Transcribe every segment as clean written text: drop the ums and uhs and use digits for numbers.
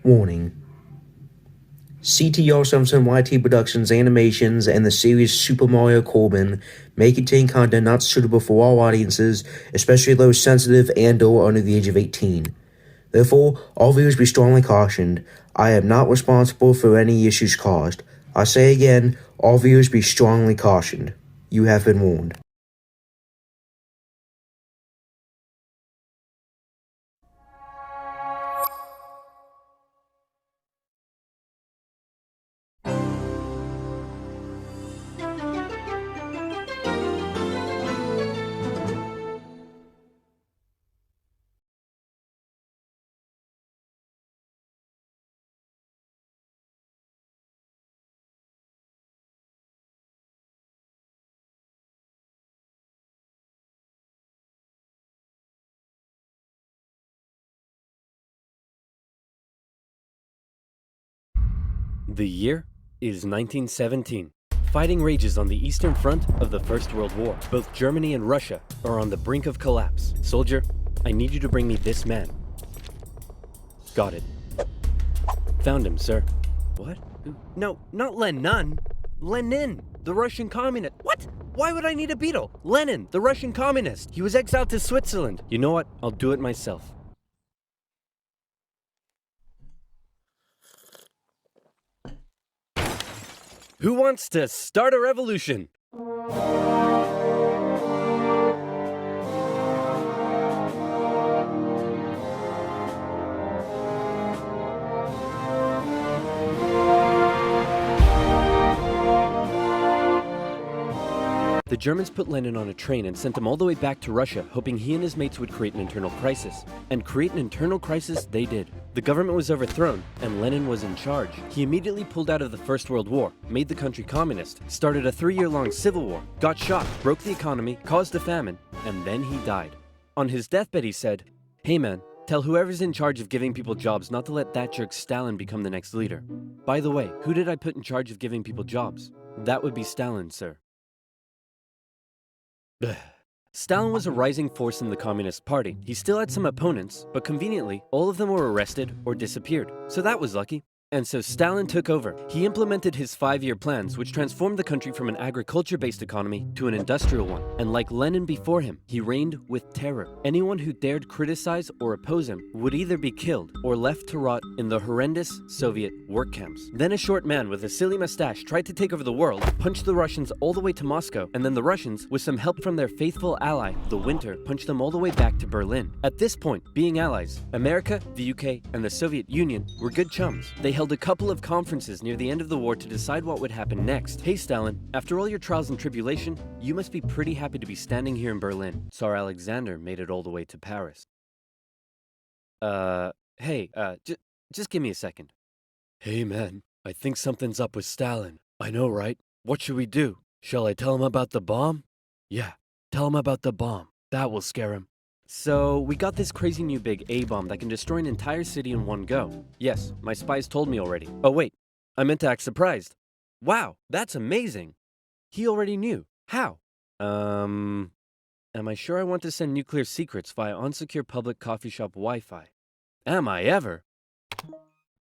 Warning. CTR Samsung YT Productions animations and the series Super Mario Corbin may contain content not suitable for all audiences, especially those sensitive and/or under the age of 18. Therefore, all viewers be strongly cautioned. I am not responsible for any issues caused. I say again, all viewers be strongly cautioned. You have been warned. The year is 1917. Fighting rages on the Eastern Front of the First World War. Both Germany and Russia are on the brink of collapse. Soldier, I need you to bring me this man. Got it. Found him, sir. What? No, not Lenin. Lenin, the Russian communist. What? Why would I need a beetle? Lenin, the Russian communist. He was exiled to Switzerland. You know what? I'll do it myself. Who wants to start a revolution? The Germans put Lenin on a train and sent him all the way back to Russia, hoping he and his mates would create an internal crisis. And create an internal crisis they did. The government was overthrown, and Lenin was in charge. He immediately pulled out of the First World War, made the country communist, started a 3-year-long civil war, got shot, broke the economy, caused a famine, and then he died. On his deathbed he said, "Hey man, tell whoever's in charge of giving people jobs not to let that jerk Stalin become the next leader." By the way, who did I put in charge of giving people jobs? That would be Stalin, sir. Stalin was a rising force in the Communist Party. He still had some opponents, but conveniently, all of them were arrested or disappeared. So that was lucky. And so Stalin took over. He implemented his 5-year plans, which transformed the country from an agriculture-based economy to an industrial one. And like Lenin before him, he reigned with terror. Anyone who dared criticize or oppose him would either be killed or left to rot in the horrendous Soviet work camps. Then a short man with a silly mustache tried to take over the world, punched the Russians all the way to Moscow, and then the Russians, with some help from their faithful ally, the Winter, punched them all the way back to Berlin. At this point, being allies, America, the UK, and the Soviet Union were good chums. They held a couple of conferences near the end of the war to decide what would happen next. Hey Stalin, after all your trials and tribulation, you must be pretty happy to be standing here in Berlin. Tsar Alexander made it all the way to Paris. Hey, just give me a second. Hey man, I think something's up with Stalin. I know, right? What should we do? Shall I tell him about the bomb? Yeah, tell him about the bomb. That will scare him. So, we got this crazy new big A-bomb that can destroy an entire city in one go. Yes, my spies told me already. Oh wait, I meant to act surprised. Wow, that's amazing. He already knew. How? Am I sure I want to send nuclear secrets via unsecure public coffee shop Wi-Fi? Am I ever?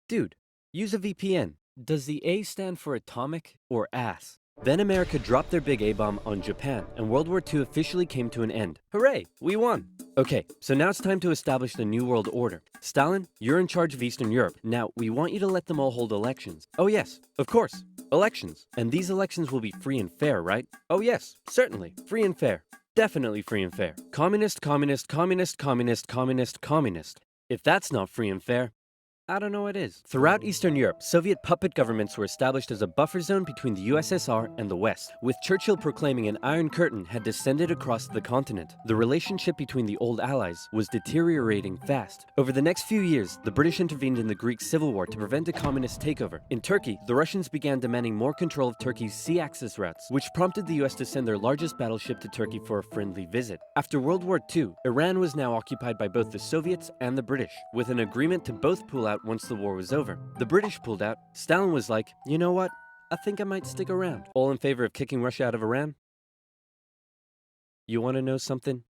Dude, use a VPN. Does the A stand for atomic or ass? Then America dropped their big A-bomb on Japan, and World War II officially came to an end. Hooray, we won! Okay, so now it's time to establish the New World Order. Stalin, you're in charge of Eastern Europe. Now, we want you to let them all hold elections. Oh yes, of course, elections. And these elections will be free and fair, right? Oh yes, certainly, free and fair. Definitely free and fair. Communist, communist, communist, communist, communist, communist. If that's not free and fair, I don't know what is. Throughout Eastern Europe, Soviet puppet governments were established as a buffer zone between the USSR and the West, with Churchill proclaiming an Iron Curtain had descended across the continent. The relationship between the old allies was deteriorating fast. Over the next few years, the British intervened in the Greek Civil War to prevent a communist takeover. In Turkey, the Russians began demanding more control of Turkey's sea access routes, which prompted the US to send their largest battleship to Turkey for a friendly visit. After World War II, Iran was now occupied by both the Soviets and the British, with an agreement to both pull out once the war was over. The British pulled out. Stalin was like, you know what? I think I might stick around. All in favor of kicking Russia out of Iran? You want to know something?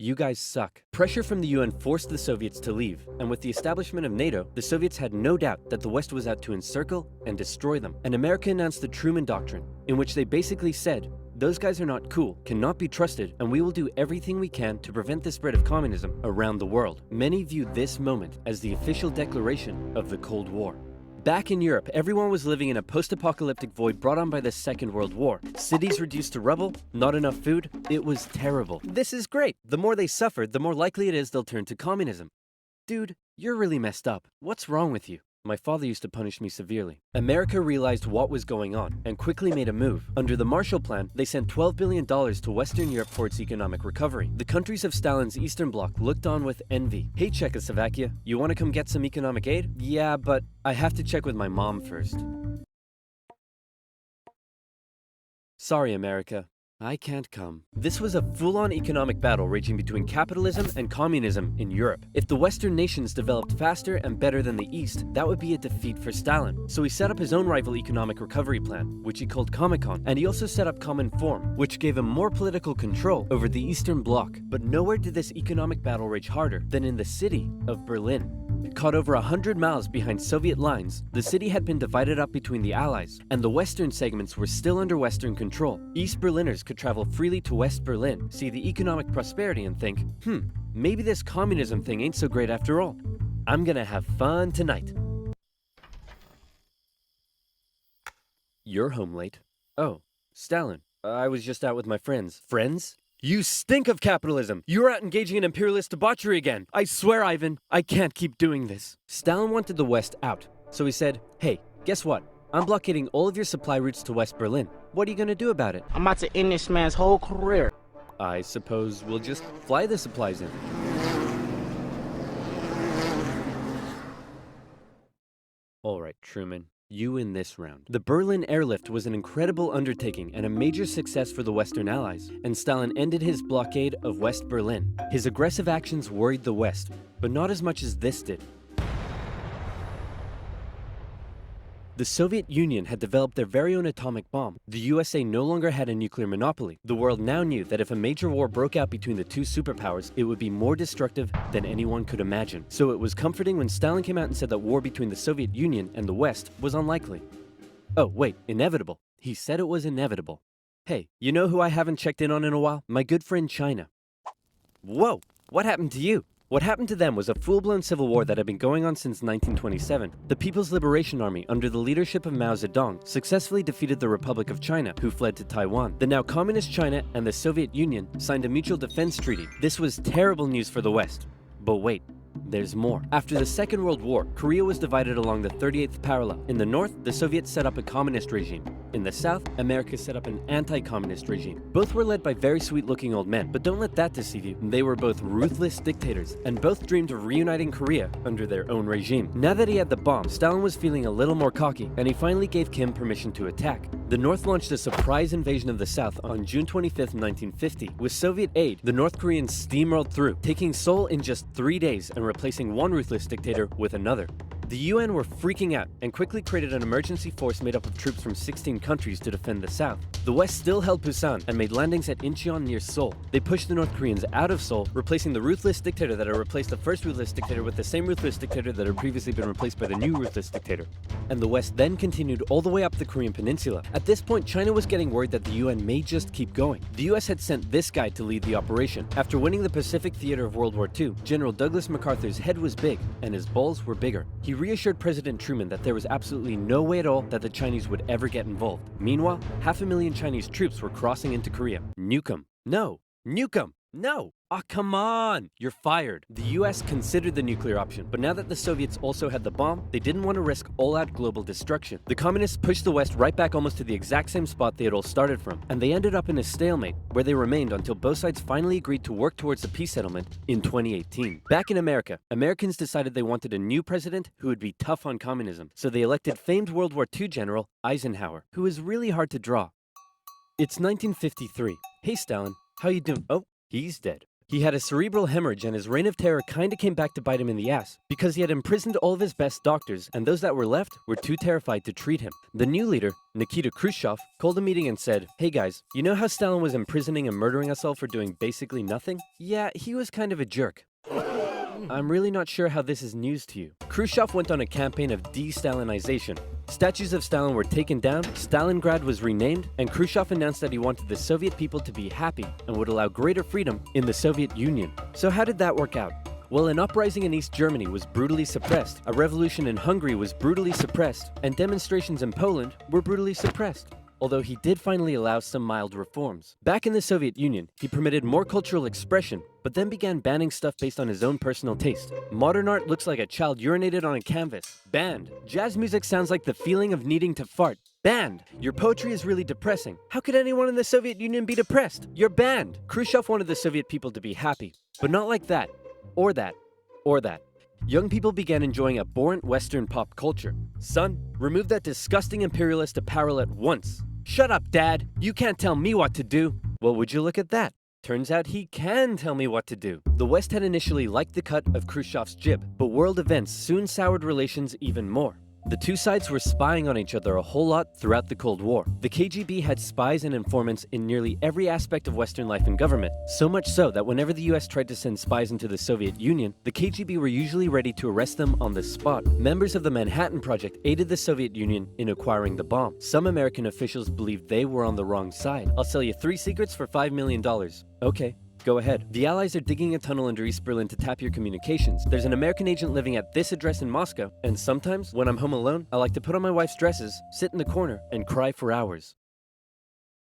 You guys suck. Pressure from the UN forced the Soviets to leave, and with the establishment of NATO, the Soviets had no doubt that the West was out to encircle and destroy them. And America announced the Truman Doctrine, in which they basically said, those guys are not cool, cannot be trusted, and we will do everything we can to prevent the spread of communism around the world. Many viewed this moment as the official declaration of the Cold War. Back in Europe, everyone was living in a post-apocalyptic void brought on by the Second World War. Cities reduced to rubble, not enough food. It was terrible. This is great. The more they suffered, the more likely it is they'll turn to communism. Dude, you're really messed up. What's wrong with you? My father used to punish me severely. America realized what was going on and quickly made a move. Under the Marshall Plan, they sent $12 billion to Western Europe for its economic recovery. The countries of Stalin's Eastern Bloc looked on with envy. Hey, Czechoslovakia, you want to come get some economic aid? Yeah, but I have to check with my mom first. Sorry, America. I can't come. This was a full-on economic battle raging between capitalism and communism in Europe. If the Western nations developed faster and better than the East, that would be a defeat for Stalin. So he set up his own rival economic recovery plan, which he called Comecon, and he also set up Cominform, which gave him more political control over the Eastern Bloc. But nowhere did this economic battle rage harder than in the city of Berlin. Caught over 100 miles behind Soviet lines, the city had been divided up between the Allies, and the western segments were still under Western control. East Berliners could travel freely to West Berlin, see the economic prosperity and think, maybe this communism thing ain't so great after all. I'm gonna have fun tonight. You're home late. Oh, Stalin. I was just out with my friends. Friends? You stink of capitalism! You're out engaging in imperialist debauchery again! I swear, Ivan, I can't keep doing this. Stalin wanted the West out, so he said, hey, guess what? I'm blockading all of your supply routes to West Berlin. What are you gonna do about it? I'm about to end this man's whole career. I suppose we'll just fly the supplies in. Alright, Truman. You in this round. The Berlin airlift was an incredible undertaking and a major success for the Western Allies, and Stalin ended his blockade of West Berlin. His aggressive actions worried the West, but not as much as this did. The Soviet Union had developed their very own atomic bomb. The USA no longer had a nuclear monopoly. The world now knew that if a major war broke out between the two superpowers, it would be more destructive than anyone could imagine. So it was comforting when Stalin came out and said that war between the Soviet Union and the West was unlikely. Oh, wait, inevitable. He said it was inevitable. Hey, you know who I haven't checked in on in a while? My good friend China. Whoa, what happened to you? What happened to them was a full-blown civil war that had been going on since 1927. The People's Liberation Army, under the leadership of Mao Zedong, successfully defeated the Republic of China, who fled to Taiwan. The now communist China and the Soviet Union signed a mutual defense treaty. This was terrible news for the West. But wait. There's more. After the Second World War, Korea was divided along the 38th parallel. In the north, the Soviets set up a communist regime. In the south, America set up an anti-communist regime. Both were led by very sweet-looking old men, but don't let that deceive you. They were both ruthless dictators, and both dreamed of reuniting Korea under their own regime. Now that he had the bomb, Stalin was feeling a little more cocky, and he finally gave Kim permission to attack. The North launched a surprise invasion of the South on June 25, 1950. With Soviet aid, the North Koreans steamrolled through, taking Seoul in just 3 days and replacing one ruthless dictator with another. The UN were freaking out and quickly created an emergency force made up of troops from 16 countries to defend the South. The West still held Busan and made landings at Incheon near Seoul. They pushed the North Koreans out of Seoul, replacing the ruthless dictator that had replaced the first ruthless dictator with the same ruthless dictator that had previously been replaced by the new ruthless dictator. And the West then continued all the way up the Korean peninsula. At this point, China was getting worried that the UN may just keep going. The US had sent this guy to lead the operation. After winning the Pacific theater of World War II, General Douglas MacArthur's head was big and his balls were bigger. He reassured President Truman that there was absolutely no way at all that the Chinese would ever get involved. Meanwhile, 500,000 Chinese troops were crossing into Korea. Nuke 'em. No. Nuke 'em. No. Ah, come on! You're fired. The US considered the nuclear option, but now that the Soviets also had the bomb, they didn't want to risk all-out global destruction. The communists pushed the West right back almost to the exact same spot they had all started from, and they ended up in a stalemate, where they remained until both sides finally agreed to work towards a peace settlement in 2018. Back in America, Americans decided they wanted a new president who would be tough on communism, so they elected famed World War II General Eisenhower, who is really hard to draw. It's 1953. Hey Stalin, how you doing? Oh, he's dead. He had a cerebral hemorrhage and his reign of terror kinda came back to bite him in the ass, because he had imprisoned all of his best doctors, and those that were left were too terrified to treat him. The new leader, Nikita Khrushchev, called a meeting and said, "Hey guys, you know how Stalin was imprisoning and murdering us all for doing basically nothing? Yeah, he was kind of a jerk. I'm really not sure how this is news to you." Khrushchev went on a campaign of de-Stalinization. Statues of Stalin were taken down, Stalingrad was renamed, and Khrushchev announced that he wanted the Soviet people to be happy and would allow greater freedom in the Soviet Union. So how did that work out? Well, an uprising in East Germany was brutally suppressed, a revolution in Hungary was brutally suppressed, and demonstrations in Poland were brutally suppressed. Although he did finally allow some mild reforms. Back in the Soviet Union, he permitted more cultural expression, but then began banning stuff based on his own personal taste. Modern art looks like a child urinated on a canvas. Banned. Jazz music sounds like the feeling of needing to fart. Banned. Your poetry is really depressing. How could anyone in the Soviet Union be depressed? You're banned. Khrushchev wanted the Soviet people to be happy, but not like that, or that, or that. Young people began enjoying abhorrent Western pop culture. Son, remove that disgusting imperialist apparel at once. Shut up, Dad. You can't tell me what to do. Well, would you look at that? Turns out he can tell me what to do. The West had initially liked the cut of Khrushchev's jib, but world events soon soured relations even more. The two sides were spying on each other a whole lot throughout the Cold War. The KGB had spies and informants in nearly every aspect of Western life and government, so much so that whenever the US tried to send spies into the Soviet Union, the KGB were usually ready to arrest them on the spot. Members of the Manhattan Project aided the Soviet Union in acquiring the bomb. Some American officials believed they were on the wrong side. I'll sell you 3 secrets for $5 million. Okay. Go ahead. The Allies are digging a tunnel under East Berlin to tap your communications. There's an American agent living at this address in Moscow, and sometimes, when I'm home alone, I like to put on my wife's dresses, sit in the corner, and cry for hours.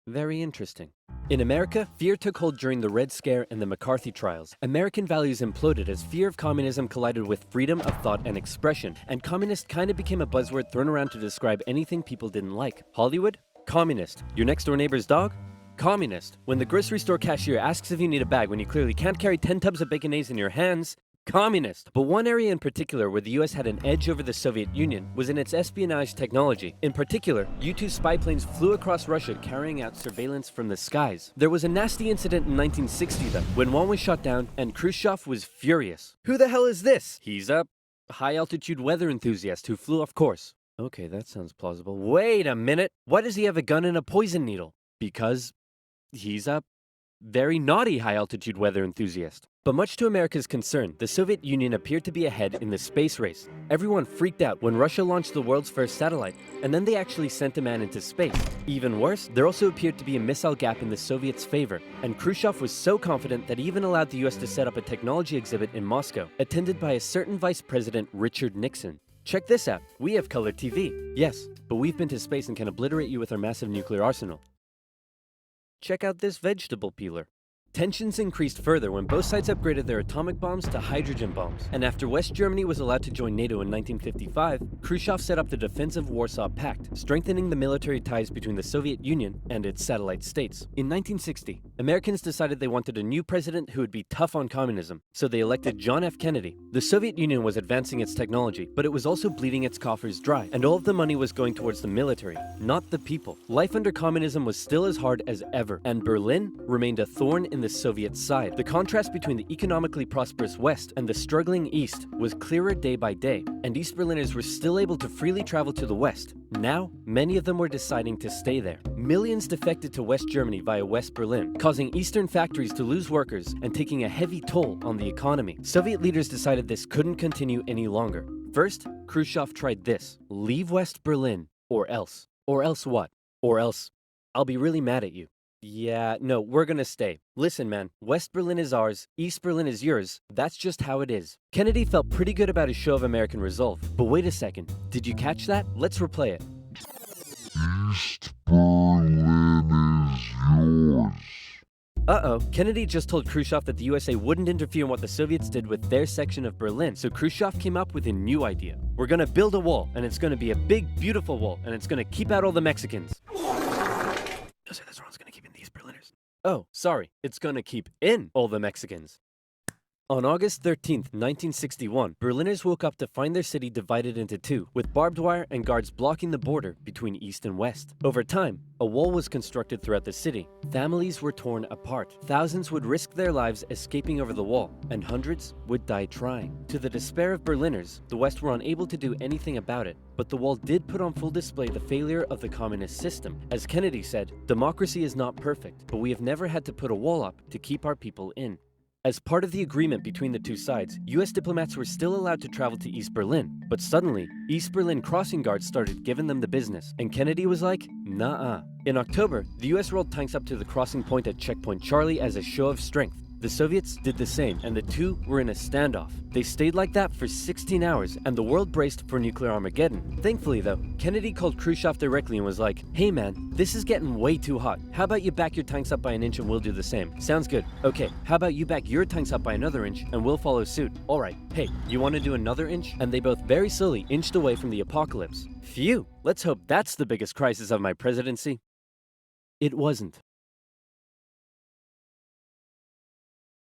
Very interesting. In America, fear took hold during the Red Scare and the McCarthy trials. American values imploded as fear of communism collided with freedom of thought and expression, and communist kind of became a buzzword thrown around to describe anything people didn't like. Hollywood? Communist. Your next door neighbor's dog? Communist. When the grocery store cashier asks if you need a bag when you clearly can't carry 10 tubs of Baconaise in your hands, communist. But one area in particular where the US had an edge over the Soviet Union was in its espionage technology. In particular, U-2 spy planes flew across Russia carrying out surveillance from the skies. There was a nasty incident in 1960 though, when one was shot down and Khrushchev was furious. Who the hell is this? He's a high-altitude weather enthusiast who flew off course. Okay, that sounds plausible. Wait a minute! Why does he have a gun and a poison needle? Because he's a very naughty high-altitude weather enthusiast. But much to America's concern, the Soviet Union appeared to be ahead in the space race. Everyone freaked out when Russia launched the world's first satellite, and then they actually sent a man into space. Even worse, there also appeared to be a missile gap in the Soviets' favor, and Khrushchev was so confident that he even allowed the US to set up a technology exhibit in Moscow, attended by a certain Vice President Richard Nixon. Check this out, we have color TV. Yes, but we've been to space and can obliterate you with our massive nuclear arsenal. Check out this vegetable peeler. Tensions increased further when both sides upgraded their atomic bombs to hydrogen bombs. And after West Germany was allowed to join NATO in 1955, Khrushchev set up the Defensive Warsaw Pact, strengthening the military ties between the Soviet Union and its satellite states. In 1960, Americans decided they wanted a new president who would be tough on communism, so they elected John F. Kennedy. The Soviet Union was advancing its technology, but it was also bleeding its coffers dry, and all of the money was going towards the military, not the people. Life under communism was still as hard as ever, and Berlin remained a thorn in the Soviet side. The contrast between the economically prosperous West and the struggling East was clearer day by day, and East Berliners were still able to freely travel to the West. Now, many of them were deciding to stay there. Millions defected to West Germany via West Berlin, causing Eastern factories to lose workers and taking a heavy toll on the economy. Soviet leaders decided this couldn't continue any longer. First, Khrushchev tried this: leave West Berlin, or else. Or else what? Or else I'll be really mad at you. Yeah, no, we're gonna stay. Listen, man, West Berlin is ours, East Berlin is yours. That's just how it is. Kennedy felt pretty good about his show of American resolve. But wait a second, did you catch that? Let's replay it. East Berlin is yours. Uh-oh, Kennedy just told Khrushchev that the USA wouldn't interfere in what the Soviets did with their section of Berlin, so Khrushchev came up with a new idea. We're gonna build a wall, and it's gonna be a big, beautiful wall, and it's gonna keep out all the Mexicans. Just say this one's gonna keep in these Berliners. Oh, sorry, it's gonna keep in all the Mexicans. On August 13th, 1961, Berliners woke up to find their city divided into two, with barbed wire and guards blocking the border between east and west. Over time, a wall was constructed throughout the city. Families were torn apart. Thousands would risk their lives escaping over the wall, and hundreds would die trying. To the despair of Berliners, the West were unable to do anything about it. But the wall did put on full display the failure of the communist system. As Kennedy said, democracy is not perfect, but we have never had to put a wall up to keep our people in. As part of the agreement between the two sides, US diplomats were still allowed to travel to East Berlin, but suddenly, East Berlin crossing guards started giving them the business, and Kennedy was like, nah-uh. In October, the US rolled tanks up to the crossing point at Checkpoint Charlie as a show of strength. The Soviets did the same, and the two were in a standoff. They stayed like that for 16 hours, and the world braced for nuclear Armageddon. Thankfully though, Kennedy called Khrushchev directly and was like, hey man, this is getting way too hot. How about you back your tanks up by an inch and we'll do the same? Sounds good. Okay, how about you back your tanks up by another inch and we'll follow suit? Alright, hey, you want to do another inch? And they both very slowly inched away from the apocalypse. Phew, let's hope that's the biggest crisis of my presidency. It wasn't.